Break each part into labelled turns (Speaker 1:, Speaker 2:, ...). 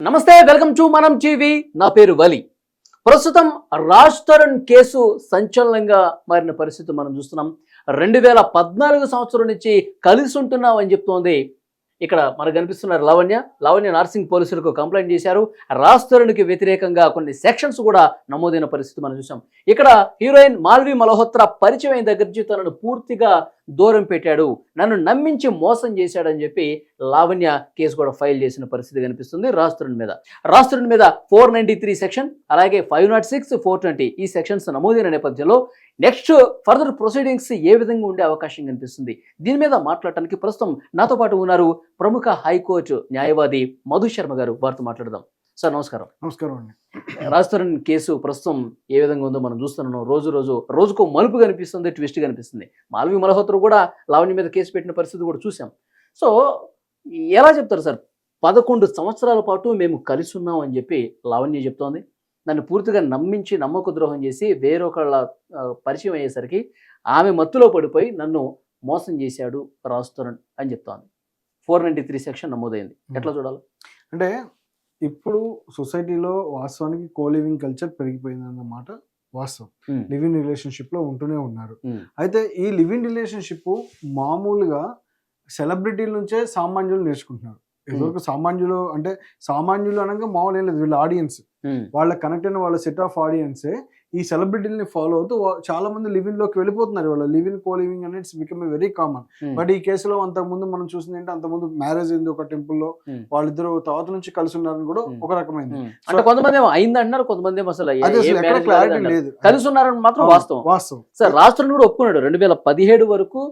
Speaker 1: నమస్తే, welcome to మనం TV. నా పేరు వలి. ప్రస్తుతం రాజ్ తరుణ్ కేసు సంచలనంగా మారిన పరిస్థితి మనం చూస్తున్నాం. 2014 సంవత్సరం నుంచి కలిసి ఉంటున్నాం అని చెప్తోంది. ఇక్కడ మనకు కనిపిస్తున్నారు లావణ్య నర్సింగ్ పోలీసులకు కంప్లైంట్ చేశారు. రాజ్ తరుణ్కి వ్యతిరేకంగా కొన్ని సెక్షన్స్ కూడా నమోదైన పరిస్థితి మనం చూసాం. ఇక్కడ హీరోయిన్ మాల్వి మల్హోత్రా పరిచయం అయిన దగ్గర నుంచి తనను పూర్తిగా దూరం పెట్టాడు, నన్ను నమ్మించి మోసం చేశాడని చెప్పి లావణ్య కేసు కూడా ఫైల్ చేసిన పరిస్థితి కనిపిస్తుంది రాజ్ తరుణ్ మీద. 493 సెక్షన్, అలాగే 506, 420 ఈ సెక్షన్స్ నమోదైన నేపథ్యంలో నెక్స్ట్ ఫర్దర్ ప్రొసీడింగ్స్ ఏ విధంగా ఉండే అవకాశం కనిపిస్తుంది? దీని మీద మాట్లాడటానికి ప్రస్తుతం నాతో పాటు ఉన్నారు ప్రముఖ హైకోర్టు న్యాయవాది మధు శర్మ గారు. వారితో మాట్లాడదాం. సార్ నమస్కారం.
Speaker 2: నమస్కారం అండి.
Speaker 1: రాజ్ తరుణ్ కేసు ప్రస్తుతం ఏ విధంగా ఉందో మనం చూస్తున్నాం. రోజుకో మలుపు కనిపిస్తుంది, ట్విస్ట్ కనిపిస్తుంది. మాల్వి మల్హోత్రా కూడా లావణ్య మీద కేసు పెట్టిన పరిస్థితి కూడా చూసాం. సో ఎలా చెప్తారు సార్? 11 సంవత్సరాల పాటు మేము కలిసి ఉన్నాం అని చెప్పి లావణ్య చెప్తోంది. నన్ను పూర్తిగా నమ్మించి నమ్మక ద్రోహం చేసి వేరొకళ్ళ పరిచయం అయ్యేసరికి ఆమె మత్తులో పడిపోయి నన్ను మోసం చేశాడు రాజ్ తరుణ్ అని చెప్తోంది. 493 సెక్షన్ నమోదైంది. ఎట్లా చూడాలి?
Speaker 2: అంటే ఇప్పుడు సొసైటీలో వాస్తవానికి కోలివింగ్ కల్చర్ పెరిగిపోయిందన్నమాట వాస్తవం. లివ్ ఇన్ రిలేషన్షిప్ లో ఉంటూనే ఉన్నారు. అయితే ఈ లివ్ ఇన్ రిలేషన్షిప్ మామూలుగా సెలబ్రిటీల నుంచే సామాన్యులు నేర్చుకుంటున్నారు. ఎదురుకు సామాన్యులు అంటే సామాన్యులు అనగా మామూలు ఏం లేదు, వీళ్ళ ఆడియన్స్, వాళ్ళ కనెక్ట్ అయిన వాళ్ళ సెట్ ఆఫ్ ఆడియన్సే ఈ సెలబ్రిటీని ఫాలో అవుతూ చాలా మంది లివింగ్ లోకి వెళ్ళిపోతున్నారు. వాళ్ళ లివింగ్ కో లివింగ్ అనేది it's become very common. But ఈ కేసులో అంతకుముందు మనం చూసింది ఏంటంటే, అంతకుముందు మ్యారేజ్ అయింది ఒక టెంపుల్లో, వాళ్ళిద్దరు తర్వాత నుంచి కలిసి ఉన్నారని కూడా ఒక రకమైంది.
Speaker 1: అంటే కొంతమంది అయింది అంటున్నారు, కొంతమంది అసలు
Speaker 2: క్లారిటీ లేదు,
Speaker 1: కలిసి ఉన్నారని మాత్రం వాస్తవం. సార్ రాజ్ తరుణ్ కూడా ఒప్పుకున్నాడు 2017 వరకు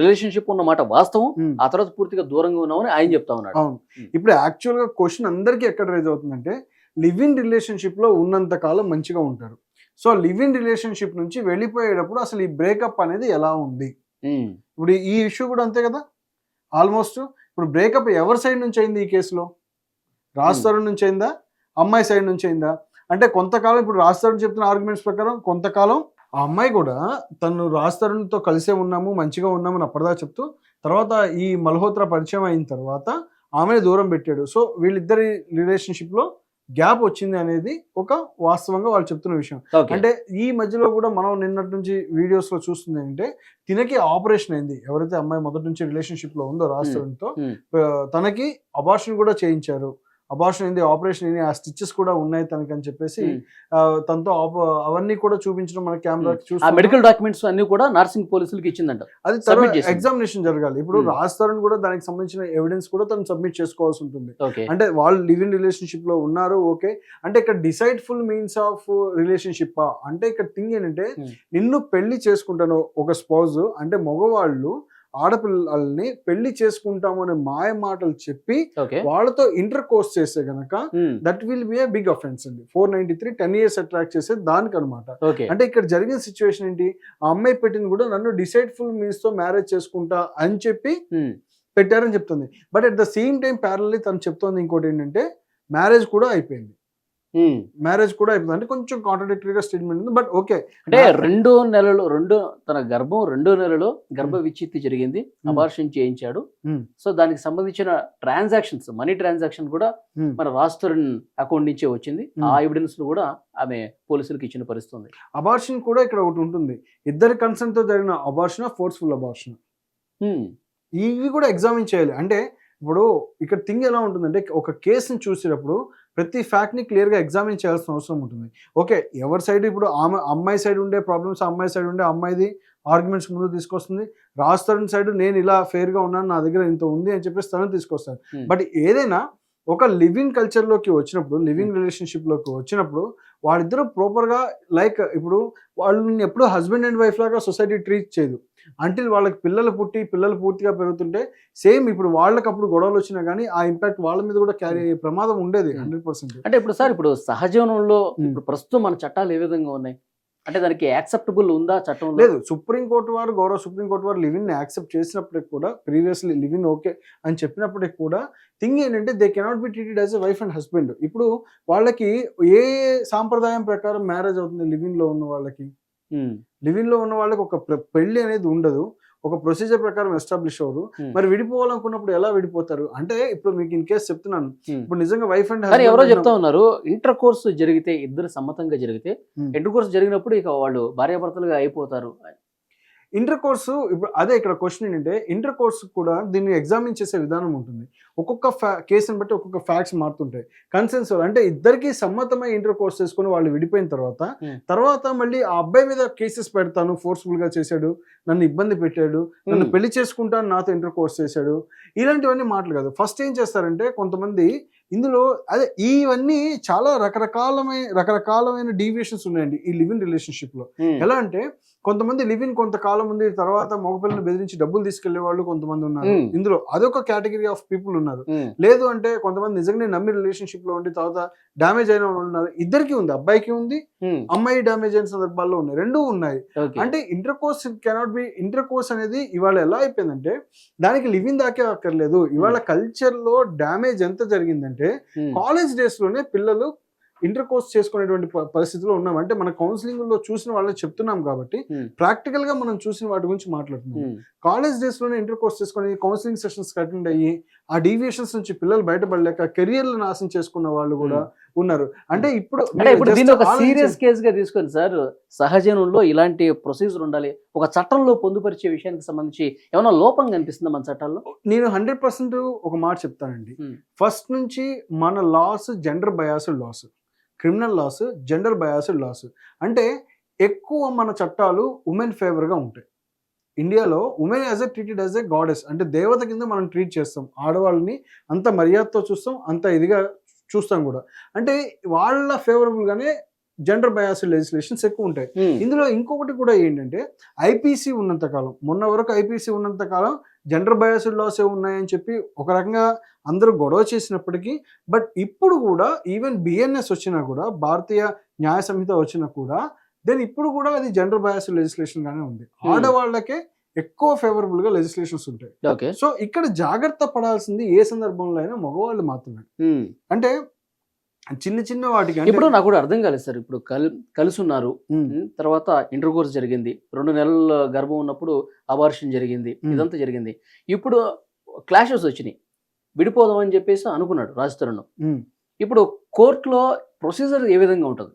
Speaker 1: రిలేషన్షిప్ ఉన్నమాట వాస్తవం, ఆ తర్వాత పూర్తిగా దూరంగా ఉన్నామని ఆయన చెప్తా ఉన్నాడు.
Speaker 2: అవును. ఇప్పుడు యాక్చువల్ గా క్వశ్చన్ అందరికీ ఎక్కడ రైజ్ అవుతుందంటే, లివ్ ఇన్ రిలేషన్షిప్ లో ఉన్నంత కాలం మంచిగా ఉంటారు. సో లివ్ ఇన్ రిలేషన్షిప్ నుంచి వెళ్ళిపోయేటప్పుడు అసలు ఈ బ్రేకప్ అనేది ఎలా ఉంది? ఇప్పుడు ఈ ఇష్యూ కూడా అంతే కదా. ఆల్మోస్ట్ ఇప్పుడు బ్రేకప్ ఎవరి సైడ్ నుంచి అయింది ఈ కేసులో? రాజ్ తరుణ్ నుంచి అయిందా, అమ్మాయి సైడ్ నుంచి అయిందా? అంటే కొంతకాలం ఇప్పుడు రాజ్ తరుణ్ చెప్తున్న ఆర్గ్యుమెంట్స్ ప్రకారం కొంతకాలం ఆ అమ్మాయి కూడా తను రాజ్ తరుణ్తో కలిసే ఉన్నాము, మంచిగా ఉన్నాము అని అప్పటిదా చెప్తూ, తర్వాత ఈ మల్హోత్రా పరిచయం అయిన తర్వాత ఆమెను దూరం పెట్టాడు. సో వీళ్ళిద్దరి రిలేషన్షిప్ లో గ్యాప్ వచ్చింది అనేది ఒక వాస్తవంగా వాళ్ళు చెప్తున్న విషయం. అంటే ఈ మధ్యలో కూడా మనం నిన్నటి నుంచి వీడియోస్ లో చూస్తుంది ఏంటంటే, తినకి ఆపరేషన్ అయింది. ఎవరైతే అమ్మాయి మొదటి నుంచి రిలేషన్షిప్ లో ఉందో రాజ్ తరుణ్తో, తనకి అబార్షన్ కూడా చేయించారు. అబార్షన్ అయింది, ఆపరేషన్ అయింది, ఆ స్టిచెస్ కూడా ఉన్నాయి తనకి అని చెప్పేసి తనతో అవన్నీ కూడా చూపించడం మన కెమెరా చూసి
Speaker 1: మెడికల్ డాక్యుమెంట్స్ అన్ని కూడా నర్సింగ్ పోలీసులకు ఇచ్చిందంట.
Speaker 2: అది తర్వాత ఎగ్జామినేషన్ జరగాలి. ఇప్పుడు రాజ్ తరుణ్ కూడా దానికి సంబంధించిన ఎవిడెన్స్ కూడా తను సబ్మిట్ చేసుకోవాల్సి ఉంటుంది. అంటే వాళ్ళు లివ్ ఇన్ రిలేషన్షిప్ లో ఉన్నారు, ఓకే. అంటే ఇక్కడ డిసైడ్ఫుల్ మీన్స్ ఆఫ్ రిలేషన్షిప్ అంటే ఇక్కడ థింగ్ ఏంటంటే, నిన్ను పెళ్లి చేసుకుంటాను ఒక స్పౌజ్ అంటే మగవాళ్ళు ఆడపిల్లల్ని పెళ్లి చేసుకుంటాము అనే మాయ మాటలు చెప్పి వాళ్ళతో ఇంటర్ కోర్స్ చేస్తే గనక that will be a big offence అండి. 493 10 years అట్రాక్ట్ చేసే దానికి అనమాట. అంటే ఇక్కడ జరిగిన సిచ్యువేషన్ ఏంటి, ఆ అమ్మాయి పెట్టింది కూడా నన్ను డిసైడ్ఫుల్ మీన్స్ తో మ్యారేజ్ చేసుకుంటా అని చెప్పి పెట్టారని చెప్తుంది. But at the same time ప్యారలీ తను చెప్తోంది ఇంకోటి ఏంటంటే, మ్యారేజ్ కూడా అయిపోయింది అంటే కొంచెం కాంట్రడిక్టరీగా స్టేట్మెంట్ ఉంది. బట్ ఓకే,
Speaker 1: అంటే 2 నెలలు తన గర్భం 2 నెలలు గర్భ విచ్ఛిత్తి జరిగింది, అబార్షన్ చేయించాడు. సో దానికి సంబంధించిన ట్రాన్సాక్షన్స్, మనీ ట్రాన్సాక్షన్ కూడా మన రాజ్ తరుణ్ అకౌంట్ నుంచే వచ్చింది. ఆ ఎవిడెన్స్ కూడా ఆమె పోలీసులకు ఇచ్చిన పరిస్థితి.
Speaker 2: అబార్షన్ కూడా ఇక్కడ ఒకటి ఉంటుంది, ఇద్దరి కన్సెంట్ తో జరిగిన అబార్షన్, ఫోర్స్ఫుల్ అబార్షన్, ఇవి కూడా ఎగ్జామిన్ చేయాలి. అంటే ఇప్పుడు ఇక్కడ థింగ్ ఎలా ఉంటుందంటే, ఒక కేసుని చూసేటప్పుడు ప్రతి ఫ్యాక్ట్ ని క్లియర్ గా ఎగ్జామిన్ చేయాల్సిన అవసరం ఉంటుంది. ఓకే, ఎవరి సైడ్ ఇప్పుడు అమ్మాయి సైడ్ ఉండే ప్రాబ్లమ్స్, అమ్మాయి సైడ్ ఉండే అమ్మాయిది ఆర్గ్యుమెంట్స్ ముందు తీసుకొస్తుంది. రాజ్ తరుణ్ సైడ్ నేను ఇలా ఫెయిర్ గా ఉన్నాను, నా దగ్గర ఇంత ఉంది అని చెప్పేసి తను తీసుకొస్తాను. బట్ ఏదైనా ఒక లివింగ్ కల్చర్ లోకి వచ్చినప్పుడు, లివింగ్ రిలేషన్షిప్ లోకి వచ్చినప్పుడు వాళ్ళిద్దరూ ప్రాపర్ గా లైక్ ఇప్పుడు వాళ్ళని ఎప్పుడు హస్బెండ్ అండ్ వైఫ్ లాగా సొసైటీ ట్రీట్ చేయదు. అంటిల్ వాళ్ళకి పిల్లలు పూర్తిగా పెరుగుతుంటే సేమ్ ఇప్పుడు వాళ్ళకి అప్పుడు గొడవలు వచ్చినా కానీ ఆ ఇంపాక్ట్ వాళ్ళ మీద కూడా క్యారీ అయ్యే ప్రమాదం ఉండేది 100%.
Speaker 1: అంటే ఇప్పుడు సార్, ఇప్పుడు సహజీవనంలో ఇప్పుడు ప్రస్తుతం మన చట్టాలు ఏ విధంగా ఉన్నాయి? అంటే దానికి యాక్సెప్టబుల్ ఉందా చట్టం?
Speaker 2: లేదు, సుప్రీంకోర్టు వారు, గౌరవ సుప్రీంకోర్టు వారు లివ్ ఇన్ యాక్సెప్ట్ చేసినప్పటికి కూడా, ప్రీవియస్లీ లివ్ ఇన్ ఓకే అని చెప్పినప్పటికి కూడా థింగ్ ఏంటంటే, they cannot be treated as a wife and husband. ఇప్పుడు వాళ్ళకి ఏ సాంప్రదాయం ప్రకారం మ్యారేజ్ అవుతుంది లివ్ ఇన్ లో ఉన్న వాళ్ళకి? లివ్ ఇన్ లో ఉన్న వాళ్ళకి ఒక పెళ్లి అనేది ఉండదు. ఒక ప్రొసీజర్ ప్రకారం ఎస్టాబ్లిష్ అవ్వరు. మరి విడిపోవాలనుకున్నప్పుడు ఎలా విడిపోతారు అంటే, ఇప్పుడు మీకు ఇన్ కేసు చెప్తున్నాను, ఇప్పుడు నిజంగా వైఫ్ అండ్
Speaker 1: కానీ ఎవరో చెప్తా ఉన్నారు, ఇంటర్ కోర్స్ జరిగితే ఇద్దరు సమ్మతంగా జరిగితే ఇంటర్ కోర్స్ జరిగినప్పుడు ఇక వాళ్ళు భార్యాభర్తలుగా అయిపోతారు.
Speaker 2: ఇంటర్ కోర్సు ఇప్పుడు అదే ఇక్కడ క్వశ్చన్ ఏంటంటే, ఇంటర్ కోర్సు కూడా దీన్ని ఎగ్జామిన్ చేసే విధానం ఉంటుంది. ఒక్కొక్క కేసుని బట్టి ఒక్కొక్క ఫ్యాక్ట్స్ మారుతుంటాయి. కన్సెన్సర్ అంటే ఇద్దరికి సమ్మతమై ఇంటర్ కోర్స్ చేసుకుని వాళ్ళు విడిపోయిన తర్వాత మళ్ళీ ఆ అబ్బాయి మీద కేసెస్ పెడతాను, ఫోర్స్ఫుల్ గా చేశాడు, నన్ను ఇబ్బంది పెట్టాడు, నన్ను పెళ్లి చేసుకుంటాను, నాతో ఇంటర్ కోర్స్ చేశాడు, ఇలాంటివన్నీ మాటలు కాదు. ఫస్ట్ ఏం చేస్తారంటే కొంతమంది ఇందులో అదే ఇవన్నీ చాలా రకరకాలమైన డీవియేషన్స్ ఉన్నాయండి ఈ లివ్ ఇన్ రిలేషన్షిప్ లో. ఎలా అంటే కొంతమంది లివ్ ఇన్ కొంతకాలం ఉంది, తర్వాత మగపిల్లని బెదిరించి డబ్బులు తీసుకెళ్లే వాళ్ళు కొంతమంది ఉన్నారు. ఇందులో అదొక కేటగిరీ ఆఫ్ పీపుల్ ఉన్నారు. లేదు అంటే కొంతమంది నిజంగా నమ్మి రిలేషన్షిప్ లో ఉండి తర్వాత డ్యామేజ్ అయిన వాళ్ళు ఉన్నారు. ఇద్దరికి ఉంది, అబ్బాయికి ఉంది, అమ్మాయి డ్యామేజ్ అయిన సందర్భాల్లో ఉన్నాయి, రెండూ ఉన్నాయి. అంటే inter course cannot be, inter course అనేది ఇవాళ ఎలా అయిపోయిందంటే దానికి లివ్ ఇన్ దాకే అక్కర్లేదు. ఇవాళ కల్చర్ లో డ్యామేజ్ ఎంత జరిగిందంటే కాలేజ్ డేస్ లోనే పిల్లలు ఇంటర్ కోర్స్ చేసుకునేటువంటి పరిస్థితిలో ఉన్నాం. అంటే మన కౌన్సిలింగ్ లో చూసిన వాళ్ళని చెప్తున్నాం కాబట్టి ప్రాక్టికల్ గా మనం చూసిన వాటి గురించి మాట్లాడుతున్నాం. కాలేజ్ డేస్ లోనే ఇంటర్ కోర్స్ చేసుకుని కౌన్సిలింగ్ సెషన్స్ అటెండ్ అయ్యి ఆ డీవియేషన్స్ నుంచి పిల్లలు బయటపడలేక కెరియర్లు నాశనం చేసుకున్న వాళ్ళు కూడా ఉన్నారు. అంటే ఇప్పుడు
Speaker 1: దీన్ని ఒక సీరియస్ కేసుగా తీసుకొని సార్, సహజనంలో ఇలాంటి ప్రొసీజర్ ఉండాలి, ఒక చట్టంలో పొందుపరిచే విషయానికి సంబంధించి ఏమైనా లోపం కనిపిస్తుందా మన చట్టాల్లో?
Speaker 2: నేను 100% ఒక మాట చెప్తానండి. ఫస్ట్ నుంచి మన laws gender biased laws, criminal laws gender biased laws. అంటే ఎక్కువ మన చట్టాలు ఉమెన్ ఫేవర్గా ఉంటాయి. ఇండియాలో women as a treated as a goddess, అంటే దేవత కింద మనం ట్రీట్ చేస్తాం. ఆడవాళ్ళని అంత మర్యాదతో చూస్తాం, అంత ఇదిగా చూస్తాం కూడా. అంటే వాళ్ళ ఫేవరబుల్గానే జెండర్ బయాస్డ్ లెజిస్లేషన్స్ ఎక్కువ ఉంటాయి. ఇందులో ఇంకొకటి కూడా ఏంటంటే ఐపీసీ ఉన్నంతకాలం, మొన్న వరకు ఐపీసీ ఉన్నంతకాలం జెండర్ బయాస్డ్ లాస్ ఉన్నాయని చెప్పి ఒక రకంగా అందరూ గొడవ చేసినప్పటికీ, బట్ ఇప్పుడు కూడా ఈవెన్ బిఎన్ఎస్ వచ్చినా కూడా, భారతీయ న్యాయ సంహిత వచ్చినా కూడా, దెన్ ఇప్పుడు కూడా అది జెండర్ బయాస్డ్ లెజిస్లేషన్ గానే ఉంది. ఆడవాళ్ళకే ఎక్కువ ఫేవరబుల్ గా లెజిస్లేషన్స్ ఉంటాయి. సో ఇక్కడ జాగ్రత్త పడాల్సింది ఏ సందర్భంలో అయినా మగవాళ్ళు మాత్రమే. అంటే చిన్న చిన్న వాటికి
Speaker 1: ఇప్పుడు నాకు కూడా అర్థం కాలేదు సార్. ఇప్పుడు కలిసి ఉన్నారు, తర్వాత ఇంటర్ కోర్స్ జరిగింది, 2 నెలల గర్భం ఉన్నప్పుడు అబార్షన్ జరిగింది, ఇదంతా జరిగింది. ఇప్పుడు క్లాషెస్ వచ్చినాయి, విడిపోదాం అని చెప్పేసి అనుకున్నాడు రాజ్ తరుణ్. ఇప్పుడు కోర్టులో ప్రొసీజర్ ఏ విధంగా ఉంటుంది?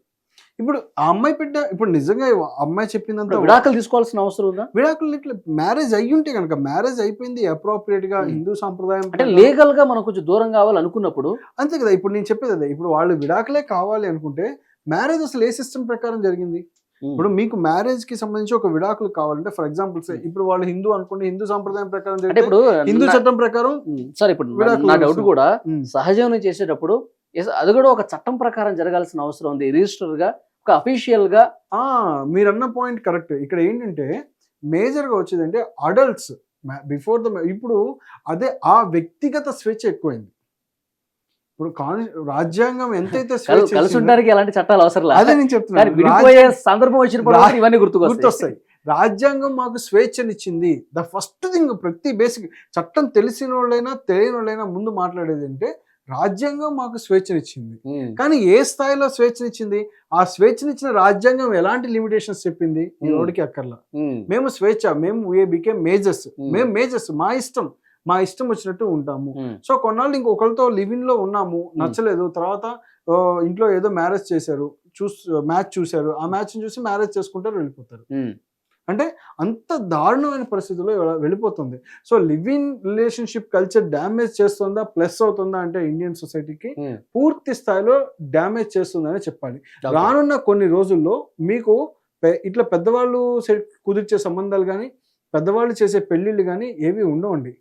Speaker 2: ఇప్పుడు ఆ అమ్మాయి ఇప్పుడు నిజంగా అమ్మాయి చెప్పిందంతా
Speaker 1: విడాకులు తీసుకోవాల్సిన అవసరం ఉందా?
Speaker 2: విడాకులు ఇట్లా మ్యారేజ్ అయ్యి ఉంటే కనుక, మ్యారేజ్ అయిపోయింది అప్రోప్రియేట్ గా హిందూ సాంప్రదాయం
Speaker 1: అంటే లీగల్ గా మనం కొంచెం దూరం కావాలి అనుకున్నప్పుడు
Speaker 2: అంతే కదా. ఇప్పుడు నేను చెప్పేది అదే, ఇప్పుడు వాళ్ళు విడాకులే కావాలి అనుకుంటే మ్యారేజ్ అసలు ఏ సిస్టమ్ ప్రకారం జరిగింది? ఇప్పుడు మీకు మ్యారేజ్ కి సంబంధించి ఒక విడాకులు కావాలంటే, ఫర్ ఎగ్జాంపుల్ ఇప్పుడు వాళ్ళు హిందూ అనుకోండి, హిందూ సాంప్రదాయం ప్రకారం జరిగితే ఇప్పుడు హిందూ చట్టం ప్రకారం
Speaker 1: సార్. ఇప్పుడు నా డౌట్ కూడా సహజీవనం చేసేటప్పుడు అది కూడా ఒక చట్టం ప్రకారం జరగాల్సిన అవసరం ఉంది, రిజిస్టర్ గా, ఒక అఫీషియల్ గా.
Speaker 2: మీరు అన్న పాయింట్ కరెక్ట్. ఇక్కడ ఏంటంటే మేజర్ గా వచ్చేదంటే అడల్ట్స్ బిఫోర్ ఇప్పుడు అదే ఆ వ్యక్తిగత స్వేచ్ఛ ఎక్కువైంది. ఇప్పుడు రాజ్యాంగం ఎంతైతే
Speaker 1: కలిసి ఉండడానికి ఎలాంటి చట్టాలు అవసరం లేదు,
Speaker 2: అదే నేను చెప్తున్నాను.
Speaker 1: విడిపోయే సందర్భం వచ్చినప్పుడు ఇవన్నీ
Speaker 2: గుర్తొస్తాయి. రాజ్యాంగం మాకు స్వేచ్ఛనిచ్చింది. ద ఫస్ట్ థింగ్, ప్రతి బేసిక్ చట్టం తెలిసిన వాళ్ళైనా తెలియని వాళ్ళైనా ముందు మాట్లాడేది అంటే రాజ్యాంగం మాకు స్వేచ్ఛనిచ్చింది. కానీ ఏ స్థాయిలో స్వేచ్ఛనిచ్చింది? ఆ స్వేచ్ఛనిచ్చిన రాజ్యాంగం ఎలాంటి లిమిటేషన్స్ చెప్పింది? ఈ రోడ్డుకి అక్కర్లా, మేము స్వేచ్ఛ, మేము బికేమ్ మేజర్స్, మేము మేజర్స్, మా ఇష్టం వచ్చినట్టు ఉంటాము. సో కొన్నాళ్ళు ఇంకొకరితో లివింగ్ లో ఉన్నాము, నచ్చలేదు, తర్వాత ఇంట్లో ఏదో మ్యారేజ్ చేశారు, మ్యాచ్ చూశారు, ఆ మ్యాచ్ చూసి మ్యారేజ్ చేసుకుంటారు, వెళ్ళిపోతారు. అంటే అంత దారుణమైన పరిస్థితుల్లో వెళ్ళిపోతుంది. So live in relationship culture damage చేస్తుందా, ప్లస్ అవుతుందా అంటే ఇండియన్ సొసైటీకి పూర్తి స్థాయిలో డ్యామేజ్ చేస్తుందని చెప్పాలి. రానున్న కొన్ని రోజుల్లో మీకు ఇట్లా పెద్దవాళ్ళు కుదిర్చే సంబంధాలు కానీ, పెద్దవాళ్ళు చేసే పెళ్లిళ్ళు కానీ ఏవి ఉండవండి.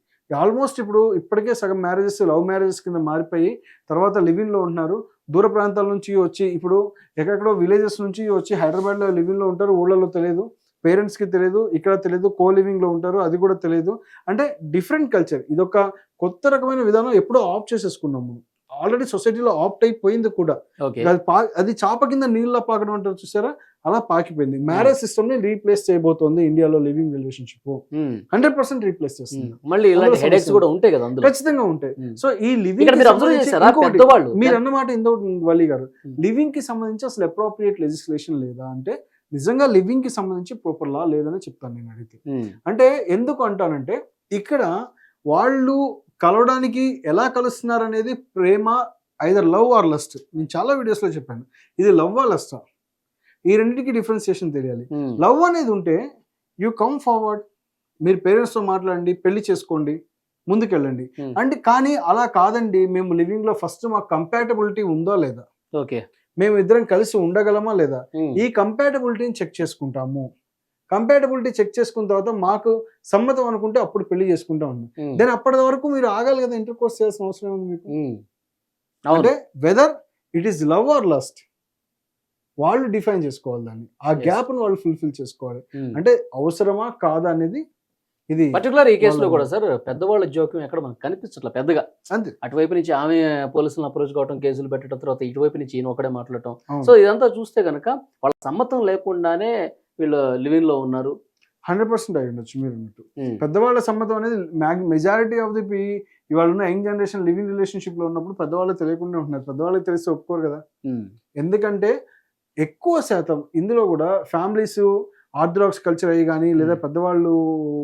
Speaker 2: ఆల్మోస్ట్ ఇప్పటికే సగం మ్యారేజెస్ లవ్ మ్యారేజెస్ కింద మారిపోయి తర్వాత లివింగ్ లో ఉంటున్నారు. దూర ప్రాంతాల నుంచి వచ్చి, ఇప్పుడు ఎక్కడెక్కడో విలేజెస్ నుంచి వచ్చి హైదరాబాద్ లో లివింగ్ లో ఉంటారు, ఊళ్ళలో తెలియదు, పేరెంట్స్కి తెలియదు, ఇక్కడ తెలియదు, కో లివింగ్లో ఉంటారు, అది కూడా తెలియదు. అంటే డిఫరెంట్ కల్చర్. ఇదొక కొత్త రకమైన విధానం ఎప్పుడో ఆప్ట్ చేసేసుకున్నాము. ఆల్రెడీ సొసైటీలో ఆప్ట్ అయిపోయింది కూడా. అది చాప కింద నీళ్ళ పాకడం అంటారు చూసారా, అలా పాకిపోయింది. మ్యారేజ్ సిస్టమ్ ని రీప్లేస్ చేయబోతోంది ఇండియాలో లివింగ్ రిలేషన్షిప్ 100% రీప్లేస్ చేస్తుంది.
Speaker 1: మళ్ళీ ఇలాంటి హెడేక్స్ కూడా ఉంటాయి కదా,
Speaker 2: ఖచ్చితంగా ఉంటాయి. సో ఈ లివింగ్ మీరు అన్నమాట ఇందో వల్లి గారు, లివింగ్ కి సంబంధించి అసలు అప్రోప్రియేట్ లెజిస్లేషన్ లేదా అంటే నిజంగా లివింగ్ కి సంబంధించి ప్రాపర్ లా లేదని చెప్తాను నేను అడిగితే. అంటే ఎందుకు అంటానంటే ఇక్కడ వాళ్ళు కలవడానికి ఎలా కలుస్తున్నారు అనేది ప్రేమ, ఐదర్ లవ్ ఆర్ లస్ట్. నేను చాలా వీడియోస్ లో చెప్పాను, ఇది లవ్ ఆ లస్టా, ఈ రెండింటికి డిఫరెన్సియేషన్ తెలియాలి. లవ్ అనేది ఉంటే యూ కమ్ ఫార్వర్డ్, మీరు పేరెంట్స్ తో మాట్లాడండి, పెళ్లి చేసుకోండి, ముందుకెళ్ళండి. అంటే కానీ అలా కాదండి, మేము లివింగ్ లో ఫస్ట్ మాకు కంపాటబిలిటీ ఉందో లేదా,
Speaker 1: ఓకే
Speaker 2: మేము ఇద్దరం కలిసి ఉండగలమా లేదా, ఈ కంపాటబిలిటీని చెక్ చేసుకుంటాము. కంపాటబిలిటీ చెక్ చేసుకున్న తర్వాత మాకు సమ్మతం అనుకుంటే అప్పుడు పెళ్లి చేసుకుంటా ఉన్నాం. దెన్ అప్పటి వరకు మీరు ఆగాలి కదా, ఇంటర్ కోర్స్ చేయాల్సిన అవసరం ఉంది మీకు. అంటే whether it is love or lust వాళ్ళు డిఫైన్ చేసుకోవాలి దాన్ని, ఆ గ్యాప్ ని వాళ్ళు ఫుల్ఫిల్ చేసుకోవాలి. అంటే అవసరమా కాదా అనేది ఇది
Speaker 1: పర్టికులర్ ఈ కేసులో కూడా సార్ పెద్దవాళ్ళ జోక్యం ఎక్కడ మనకు కనిపించట్లేదు పెద్దగా.
Speaker 2: అంతే,
Speaker 1: అటువైపు నుంచి ఆమె పోలీసులను అప్రోచ్ కావడం, కేసులు పెట్టడం, తర్వాత ఇటువైపు నుంచి ఈయన ఒకడే మాట్లాడటం. సో ఇదంతా చూస్తే కనుక వాళ్ళ సమ్మతం లేకుండానే వీళ్ళు లివింగ్ లో ఉన్నారు.
Speaker 2: 100% అయి ఉండొచ్చు మీరు అన్నట్టు. పెద్దవాళ్ళ సమ్మతం అనేది మెజారిటీ ఆఫ్ ది ఇవాళ ఉన్న యంగ్ జనరేషన్ లివింగ్ రిలేషన్షిప్ లో ఉన్నప్పుడు పెద్దవాళ్ళకి తెలియకుండా ఉంటున్నారు. పెద్దవాళ్ళకి తెలిస్తే ఒప్పుకోరు కదా, ఎందుకంటే ఎక్కువ శాతం ఇందులో కూడా ఫ్యామిలీస్ ఆర్థడాక్స్ కల్చర్ అయ్యి కానీ లేదా పెద్దవాళ్ళు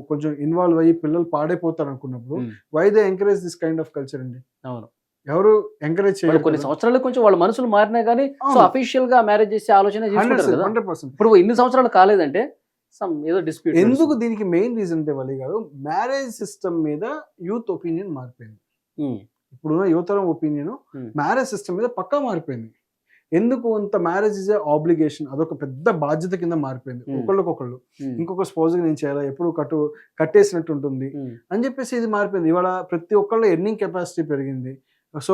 Speaker 2: కొంచెం ఇన్వాల్వ్ అయ్యి పిల్లలు పాడైపోతారు అనుకున్నప్పుడు why they encourage this kind of culture అండి.
Speaker 1: అవును,
Speaker 2: ఎవరు ఎంకరేజ్ చేయాలి.
Speaker 1: కొన్ని సంవత్సరాలు కొంచెం వాళ్ళ మనసులు మారినా కానీ సో అఫీషియల్ గా మ్యారేజ్ చేసే ఆలోచన
Speaker 2: 100%.
Speaker 1: ఇప్పుడు ఇన్ని సంవత్సరాలు కాలేదంటే ఏదో డిస్ప్యూట్.
Speaker 2: ఎందుకు దీనికి మెయిన్ రీజన్ అంటే వలి గారు మ్యారేజ్ సిస్టమ్ మీద యూత్ ఒపీనియన్ మారిపోయింది. ఇప్పుడున్న యువతరం ఒపీనియన్ మ్యారేజ్ సిస్టమ్ మీద పక్కా మారిపోయింది. ఎందుకు అంత మ్యారేజ్ ఇస్ ఆబ్లిగేషన్, అదొక పెద్ద బాధ్యత కింద మారిపోయింది. ఒకళ్ళకొకళ్ళు ఇంకొక స్పోజ్ నేను చేయాలా, ఎప్పుడు కట్టేసినట్టు ఉంటుంది అని చెప్పేసి ఇది మారిపోయింది. ఇవాళ ప్రతి ఒక్కళ్ళు ఎర్నింగ్ కెపాసిటీ పెరిగింది. సో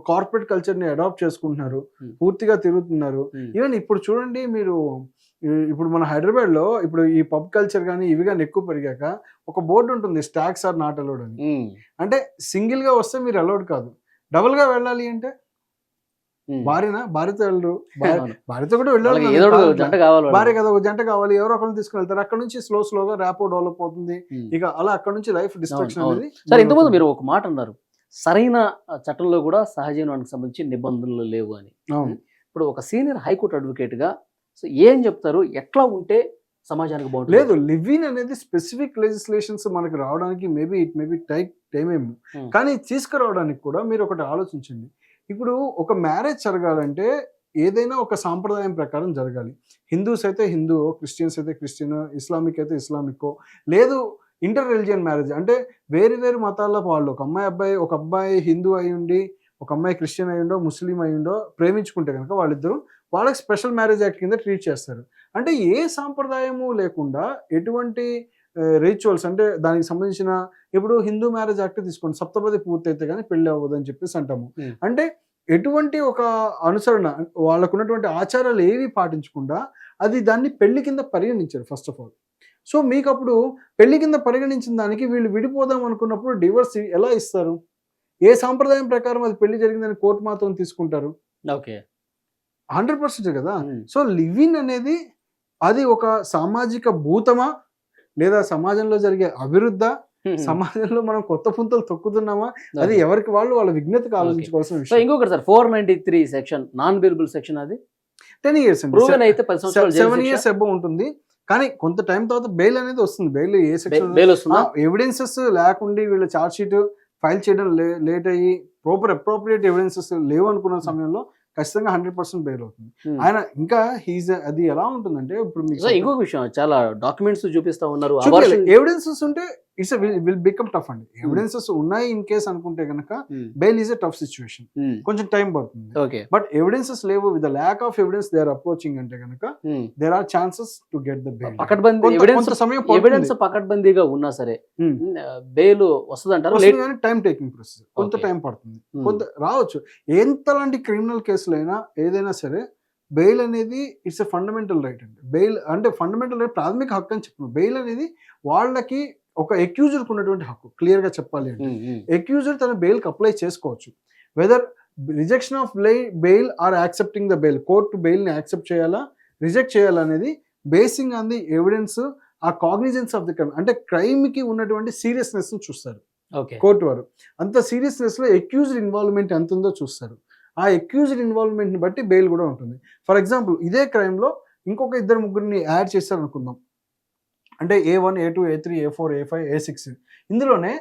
Speaker 2: కార్పొరేట్ కల్చర్ ని అడాప్ట్ చేసుకుంటున్నారు, పూర్తిగా తిరుగుతున్నారు. ఈవెన్ ఇప్పుడు చూడండి మీరు, ఇప్పుడు మన హైదరాబాద్ లో ఇప్పుడు ఈ పబ్ కల్చర్ కానీ ఇవి కానీ ఎక్కువ పెరిగాక ఒక బోర్డు ఉంటుంది, స్టాక్స్ ఆర్ నాట్ అలౌడ్ అని. అంటే సింగిల్ గా వస్తే మీరు అలౌడ్ కాదు, డబుల్ గా వెళ్ళాలి అంటే భార్యతో వెళ్ళరు, భార్యతో కూడా వెళ్ళాలి, భార్య కదా ఒక జంట కావాలి, ఎవరో ఒకరిని తీసుకుని వెళ్తారు. అక్కడ నుంచి స్లోగా ర్యాపో డెవలప్ అవుతుంది. ఇక అలా అక్కడ నుంచి లైఫ్ డిస్ట్రక్షన్ అనేది.
Speaker 1: సార్ ఇంతకుముందు మీరు ఒక మాట అన్నారు, సరైన చట్టంలో కూడా సహజీవనానికి సంబంధించి నిబంధనలు లేవు అని. ఇప్పుడు ఒక సీనియర్ హైకోర్టు అడ్వకేట్ గా సో ఏం చెప్తారు, ఎట్లా ఉంటే సమాజానికి బాగుంటుంది?
Speaker 2: లేదు, లివ్-ఇన్ అనేది స్పెసిఫిక్ లెజిస్లేషన్స్ మనకి రావడానికి ఇట్ మేబీ టైం ఏమో, కానీ తీసుకురావడానికి కూడా మీరు ఒకటి ఆలోచించండి. ఇప్పుడు ఒక మ్యారేజ్ జరగాలంటే ఏదైనా ఒక సాంప్రదాయం ప్రకారం జరగాలి. హిందూస్ అయితే హిందూ, క్రిస్టియన్స్ అయితే క్రిస్టియన్, ఇస్లామిక్ అయితే ఇస్లామిక్. లేదు ఇంటర్ రిలిజియన్ మ్యారేజ్ అంటే వేరు మతాల్లో వాళ్ళు ఒక అబ్బాయి హిందూ అయి ఉండి ఒక అమ్మాయి క్రిస్టియన్ అయ్యిండో ముస్లిం అయ్యిండో ప్రేమించుకుంటే కనుక వాళ్ళకి స్పెషల్ మ్యారేజ్ యాక్ట్ కింద ట్రీట్ చేస్తారు. అంటే ఏ సాంప్రదాయము లేకుండా ఎటువంటి రిచువల్స్ అంటే దానికి సంబంధించిన, ఇప్పుడు హిందూ మ్యారేజ్ యాక్ట్ తీసుకోండి, సప్తపది పూర్తయితే కానీ పెళ్లి అవ్వదు అని చెప్పేసి అంటాము. అంటే ఎటువంటి ఒక అనుసరణ, వాళ్ళకు ఉన్నటువంటి ఆచారాలు ఏవి పాటించకుండా దాన్ని పెళ్లి కింద పరిగణించారు ఫస్ట్ ఆఫ్ ఆల్. సో మీకు అప్పుడు పెళ్లి కింద పరిగణించిన దానికి వీళ్ళు విడిపోదాం అనుకున్నప్పుడు డివోర్స్ ఎలా ఇస్తారు? ఏ సాంప్రదాయం ప్రకారం అది పెళ్లి జరిగిందని కోర్టు మాత్రం తీసుకుంటారు?
Speaker 1: ఓకే,
Speaker 2: 100% కదా. సో లివ్-ఇన్ అనేది అది ఒక సామాజిక భూతమా లేదా సమాజంలో జరిగే అభివృద్ధి, సమాజంలో మనం కొత్త పుంతలు తొక్కుతున్నామా, అది ఎవరికి వాళ్ళ విజ్ఞతకు ఆలోచించుకోవాల్సిన విషయం.
Speaker 1: ఇంకొకటి sir 493 section non bailable section, అది
Speaker 2: 10 years
Speaker 1: ప్రూవెన్ అయితే 10 సంవత్సరాలు
Speaker 2: 7 years అబౌవ్ ఉంటుంది. కానీ కొంత టైం తర్వాత బెయిల్ అనేది వస్తుంది. బెయిల్ ఏ సెక్షన్ ఎవిడెన్సెస్ లేకుండా వీళ్ళ ఛార్జ్ షీట్ ఫైల్ చేయడం లేట్ అయ్యి అప్రోప్రియేట్ ఎవిడెన్సెస్ లేవు అనుకున్న సమయంలో ఖచ్చితంగా 100% బెయిల్ అవుతుంది ఆయన. ఇంకా అది ఎలా ఉంటుందంటే ఇప్పుడు
Speaker 1: ఇంకొక విషయం, చాలా డాక్యుమెంట్స్ చూపిస్తా ఉన్నారు,
Speaker 2: ఎవిడెన్సెస్ ఉంటే ఇట్స్ విల్ బికమ్ టఫ్ అండి. ఎవిడెన్సెస్ ఉన్నాయి ఇన్ కేస్ అనుకుంటే కనుక bail is a tough situation, కొంచెం టైం పడుతుంది. బట్ ఎవిడెన్సెస్ లేవు, with the lack of evidence they are approaching అంటే కనుక there are chances to get the bail.
Speaker 1: Evidence పకడ్బందీగా ఉన్నా సరే బెయిల్ వస్తుంది అంటారు,
Speaker 2: టైం టేకింగ్ ప్రాసెస్, కొంత టైం పడుతుంది, కొంత రావచ్చు. ఎంతలాంటి క్రిమినల్ కేసులైనా ఏదైనా సరే బెయిల్ అనేది ఇట్స్ ఎ ఫండమెంటల్ రైట్ అండి. బెయిల్ అంటే ఫండమెంటల్ రైట్, ప్రాథమిక హక్కు అని చెప్పిన బెయిల్ అనేది వాళ్ళకి ఒక ఎక్యూజర్కి ఉన్నటువంటి హక్కు. క్లియర్ గా చెప్పాలి అంటే ఎక్యూజర్ తన బెయిల్కి అప్లై చేసుకోవచ్చు. Whether rejection of bail or accepting the bail, court bail ని యాక్సెప్ట్ చేయాలా రిజెక్ట్ చేయాలా అనేది బేసింగ్ ఆన్ ది ఎవిడెన్స్, ఆ కాగ్నిజెన్స్ ఆఫ్ ది క్రైమ్, అంటే క్రైమ్ కి ఉన్నటువంటి సీరియస్నెస్ ని చూస్తారు కోర్టు వారు. అంత సీరియస్నెస్ లో ఎక్యూజ్డ్ ఇన్వాల్వ్మెంట్ ఎంత ఉందో చూస్తారు. ఆ ఎక్యూజ్డ్ ఇన్వాల్వ్మెంట్ ని బట్టి బెయిల్ కూడా ఉంటుంది. ఫర్ ఎగ్జాంపుల్ ఇదే క్రైమ్ లో ఇంకొక ఇద్దరు ముగ్గురిని యాడ్ చేశారు అనుకుందాం, అంటే A1, A2, A3, A4, A5, A6. ఇందులోనే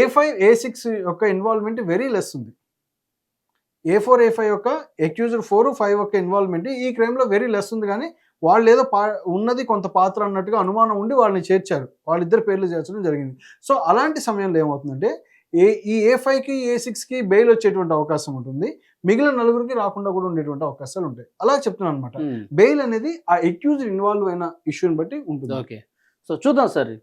Speaker 2: A5, A6 యొక్క ఇన్వాల్వ్మెంట్ వెరీ లెస్ ఉంది. A4, A5 యొక్క అక్యూజ్డ్ 4, 5 యొక్క ఇన్వాల్వ్మెంట్ ఈ క్రైమ్లో వెరీ లెస్ ఉంది, కానీ వాళ్ళు ఏదో ఉన్నది కొంత పాత్ర అన్నట్టుగా అనుమానం ఉండి వాళ్ళని చేర్చారు, వాళ్ళిద్దరు పేర్లు చేర్చడం జరిగింది. సో అలాంటి సమయంలో ఏమవుతుందంటే ఈ A5కి A6కి బెయిల్ వచ్చేటువంటి అవకాశం ఉంటుంది, మిగిలిన నలుగురికి రాకుండా కూడా ఉండేటువంటి అవకాశాలు ఉంటాయి. అలా చెప్తున్నాను అనమాట. బెయిల్ అనేది ఆ అక్యూజ్డ్ ఇన్వాల్వ్ అయిన ఇష్యూని బట్టి ఉంటుంది.
Speaker 1: ఓకే, సో చూద్దాం సార్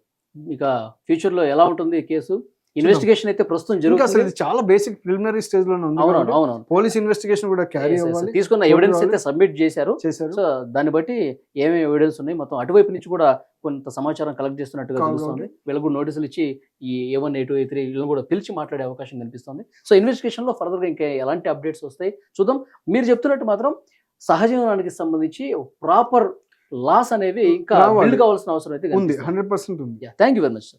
Speaker 1: ఇక ఫ్యూచర్ లో ఎలా ఉంటుంది ఈ కేసు. ఇన్వెస్టిగేషన్ అయితే ప్రస్తుతం
Speaker 2: ఇంకా అసలు
Speaker 1: జరుగుతుంది.
Speaker 2: ఇది చాలా బేసిక్ ప్రిలిమినరీ స్టేజ్ లోనే ఉంది.
Speaker 1: అవునవును అవునవును
Speaker 2: పోలీస్ ఇన్వెస్టిగేషన్ కూడా క్యారీ అవ్వాలి.
Speaker 1: తీసుకున్న ఎవిడెన్స్ అయితే సబ్మిట్ చేశారు.
Speaker 2: చేశారు.
Speaker 1: సో దాన్ని బట్టి ఏమేమి ఎవిడెన్స్ ఉన్నాయి మొత్తం అటువైపు నుంచి కూడా కొంత సమాచారం కలెక్ట్ చేస్తున్నట్టుగా తెలుస్తుంది. వీళ్ళకు కూడా నోటీసులు ఇచ్చి ఈ A1, A2, A3 వీళ్ళని కూడా పిలిచి మాట్లాడే అవకాశం కనిపిస్తుంది. సో ఇన్వెస్టిగేషన్ లో ఫర్దర్ గా ఇంకా ఎలాంటి అప్డేట్స్ వస్తాయి చూద్దాం. మీరు చెప్తున్నట్టు మాత్రం సహజీవనానికి సంబంధించి ప్రాపర్ లాస్ అనేవి ఇంకా బిల్డ్ కావాల్సిన అవసరం అయితే
Speaker 2: ఉంది, 100% ఉంది.
Speaker 1: Thank you very much sir.